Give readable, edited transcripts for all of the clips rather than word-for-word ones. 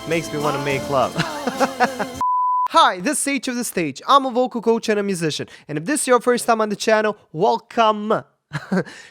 Makes me want to make love. Hi, this is H of the Stage. I'm a vocal coach and a musician. And if this is your first time on the channel, welcome.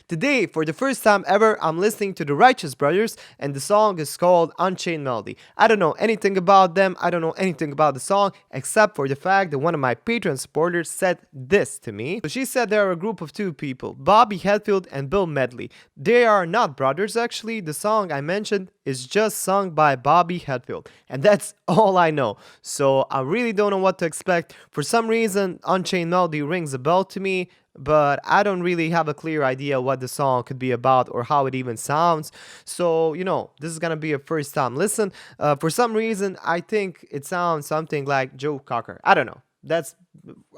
Today, for the first time ever, I'm listening to the Righteous Brothers, and the song is called Unchained Melody. I don't know anything about them, I don't know anything about the song, except for the fact that one of my Patreon supporters said this to me. So she said they are a group of two people, Bobby Hetfield and Bill Medley. They are not brothers actually, the song I mentioned is just sung by Bobby Hetfield, and that's all I know. So I really don't know what to expect. For some reason, Unchained Melody rings a bell to me, but I don't really have a clear idea what the song could be about or how it even sounds. So, this is gonna be a first time listen. For some reason, I think it sounds something like Joe Cocker. I don't know.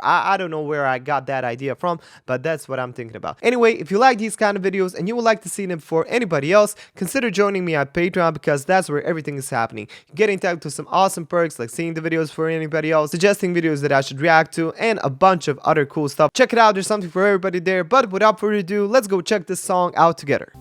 I don't know where I got that idea from, but that's what I'm thinking about. Anyway, if you like these kind of videos and you would like to see them before anybody else, consider joining me at Patreon, because that's where everything is happening. You get entitled to some awesome perks like seeing the videos for anybody else, suggesting videos that I should react to, and a bunch of other cool stuff. Check it out, there's something for everybody there. But without further ado, let's go check this song out together.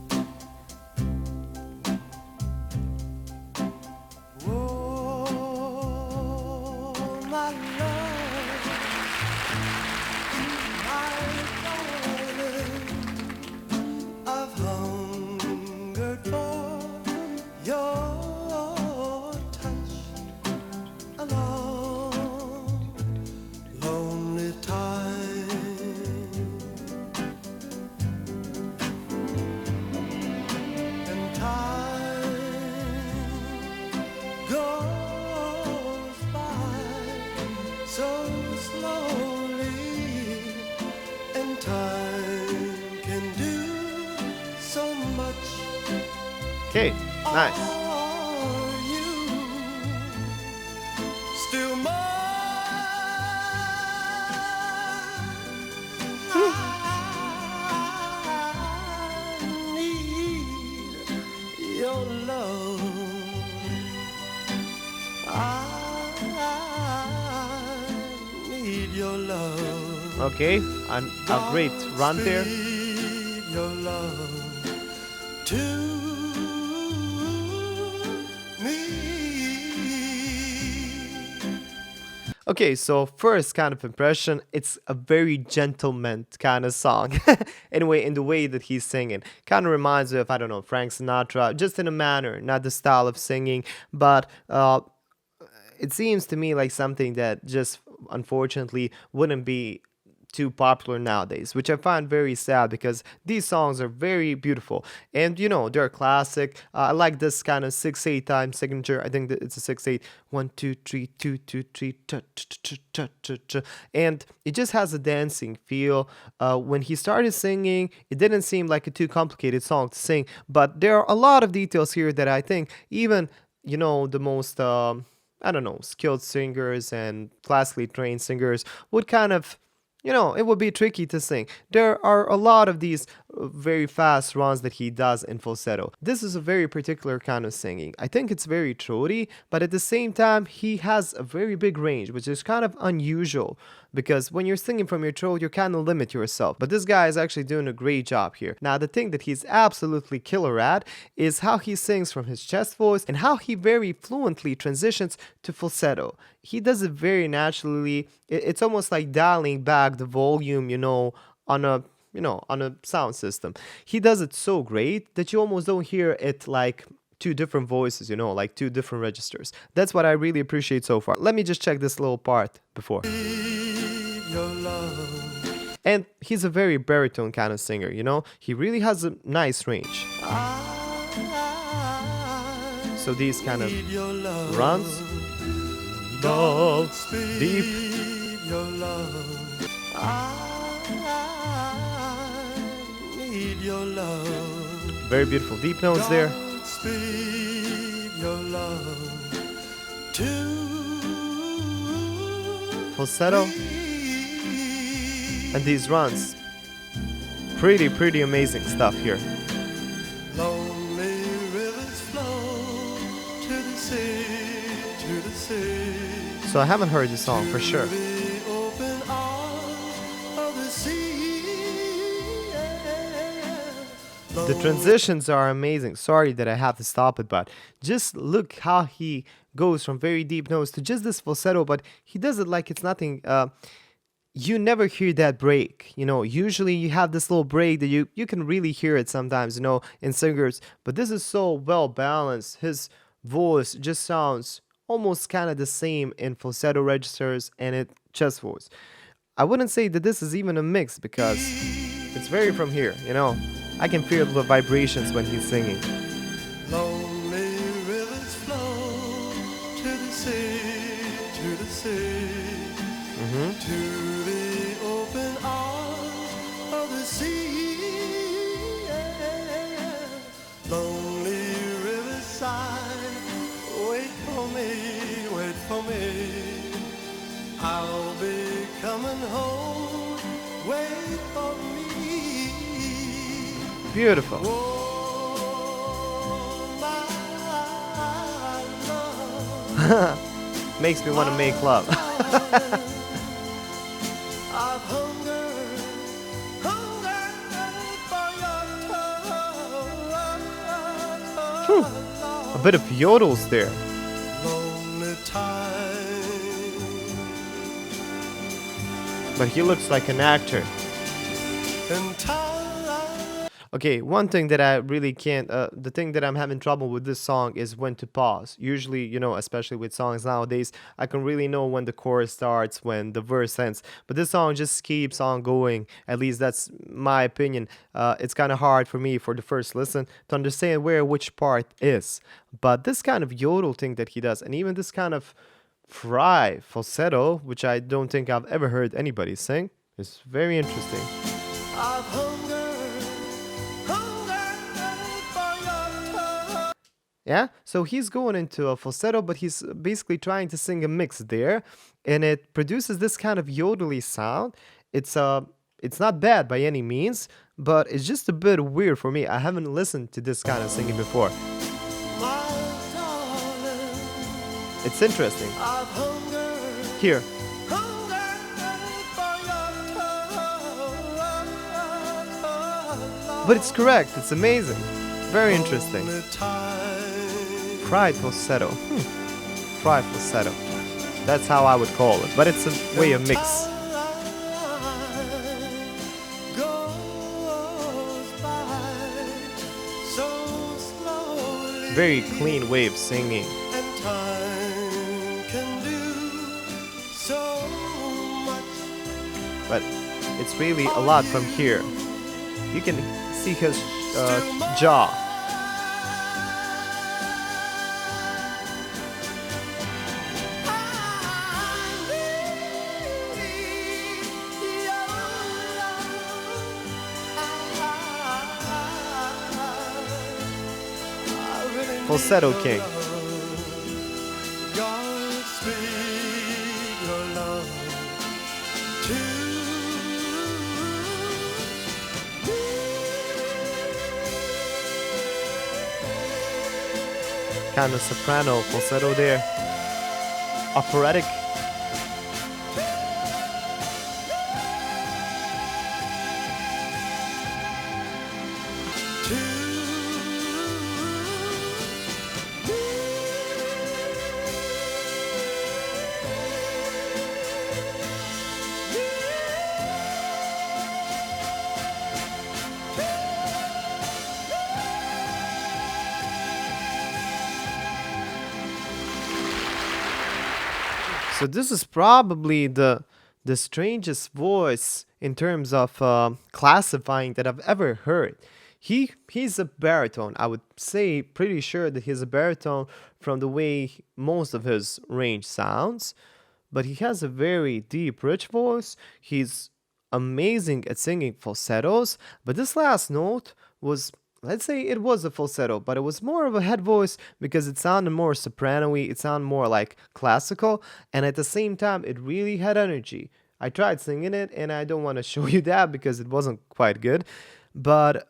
Okay, nice. Okay, a great run there. Okay, so first kind of impression, it's a very gentleman kind of song. Anyway, in the way that he's singing, kind of reminds me of, I don't know, Frank Sinatra, just in a manner, not the style of singing, but it seems to me like something that just unfortunately wouldn't be too popular nowadays, which I find very sad, because these songs are very beautiful and they're classic. I like this kind of 6/8 time signature. I think that it's a 6/8, 1 2 3 2 2 3 and it just has a dancing feel. When he started singing, it didn't seem like a too complicated song to sing, but there are a lot of details here that I think even the most I don't know, skilled singers and classically trained singers would kind of it would be tricky to sing. There are a lot of these very fast runs that he does in falsetto. This is a very particular kind of singing. I think it's very throaty, but at the same time, he has a very big range, which is kind of unusual, because when you're singing from your throat, you kind of limit yourself. But this guy is actually doing a great job here. Now, the thing that he's absolutely killer at is how he sings from his chest voice and how he very fluently transitions to falsetto. He does it very naturally. It's almost like dialing back the volume, on a sound system. He does it so great that you almost don't hear it like two different voices, like two different registers. That's what I really appreciate so far. Let me just check this little part before. And he's a very baritone kind of singer, He really has a nice range. So these kind of runs, deep. Very beautiful deep notes there. Falsetto. And these runs. Pretty amazing stuff here. So I haven't heard this song for sure. The transitions are amazing. Sorry that I have to stop it, but just look how he goes from very deep notes to just this falsetto, but he does it like it's nothing. You never hear that break. Usually you have this little break that you can really hear it sometimes, in singers, but this is so well balanced. His voice just sounds almost kind of the same in falsetto registers and it chest voice. I wouldn't say that this is even a mix because it's very from here. I can feel the vibrations when he's singing. Lonely rivers flow to the sea, to the sea, to the open arms of the sea. Yeah. Lonely riverside, wait for me, wait for me. I'll be coming home, wait for me. Beautiful. Makes me want to make love. A bit of yodels there. But he looks like an actor. Okay, one thing that I really can't, the thing that I'm having trouble with this song is when to pause. Usually, especially with songs nowadays, I can really know when the chorus starts, when the verse ends. But this song just keeps on going. At least that's my opinion. It's kind of hard for me for the first listen to understand where which part is. But this kind of yodel thing that he does, and even this kind of fry falsetto, which I don't think I've ever heard anybody sing, is very interesting. Yeah, so he's going into a falsetto, but he's basically trying to sing a mix there, and it produces this kind of yodely sound. It's not bad by any means, but it's just a bit weird for me. I haven't listened to this kind of singing before. It's interesting. Here. But it's correct. It's amazing. Very interesting. Fried falsetto. Fried falsetto. That's how I would call it. But it's a way of mix. Very clean way of singing. But it's really a lot from here. You can see his jaw. Falsetto King. Kind of soprano falsetto there. Operatic. So this is probably the strangest voice in terms of classifying that I've ever heard. He's a baritone. I would say pretty sure that he's a baritone from the way most of his range sounds, but he has a very deep, rich voice. He's amazing at singing falsettos, but this last note was, let's say it was a falsetto, but it was more of a head voice because it sounded more soprano-y, it sounded more like classical, and at the same time, it really had energy. I tried singing it, and I don't want to show you that because it wasn't quite good, but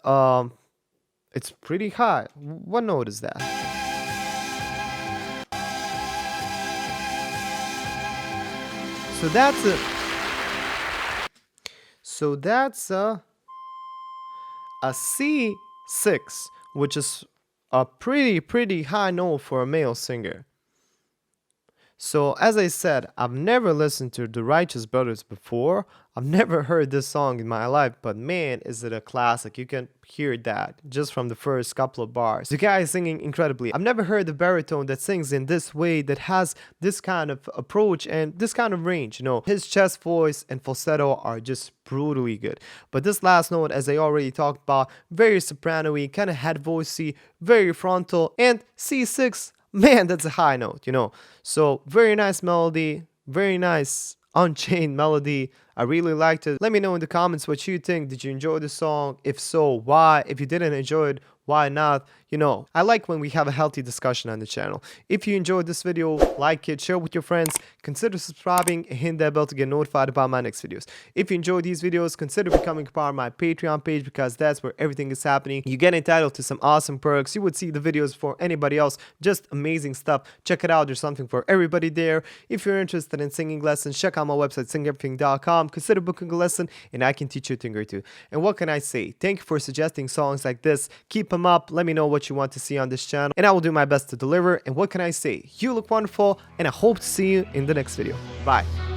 it's pretty high. What note is that? So that's a C 6, which is a pretty high note for a male singer. So, as I said, I've never listened to the Righteous Brothers before. I've never heard this song in my life, but man, is it a classic. You can hear that just from the first couple of bars. The guy is singing incredibly. I've never heard a baritone that sings in this way, that has this kind of approach and this kind of range. You know, his chest voice and falsetto are just brutally good. But this last note, as I already talked about, very soprano-y, kind of head voicey, very frontal, and C6. Man, that's a high note, you know. So, very nice melody, very nice Unchained melody. I really liked it. Let me know in the comments what you think. Did you enjoy the song? If so, why? If you didn't enjoy it, why not? You know, I like when we have a healthy discussion on the channel. If you enjoyed this video, like it, share with your friends, consider subscribing and hit that bell to get notified about my next videos. If you enjoyed these videos, consider becoming a part of my Patreon page, because that's where everything is happening. You get entitled to some awesome perks. You would see the videos for anybody else. Just amazing stuff. Check it out. There's something for everybody there. If you're interested in singing lessons, check out my website, singeverything.com. Consider booking a lesson and I can teach you a thing or two. And what can I say? Thank you for suggesting songs like this. Keep them up. Let me know what you want to see on this channel and I will do my best to deliver. And what can I say? You look wonderful and I hope to see you in the next video. Bye.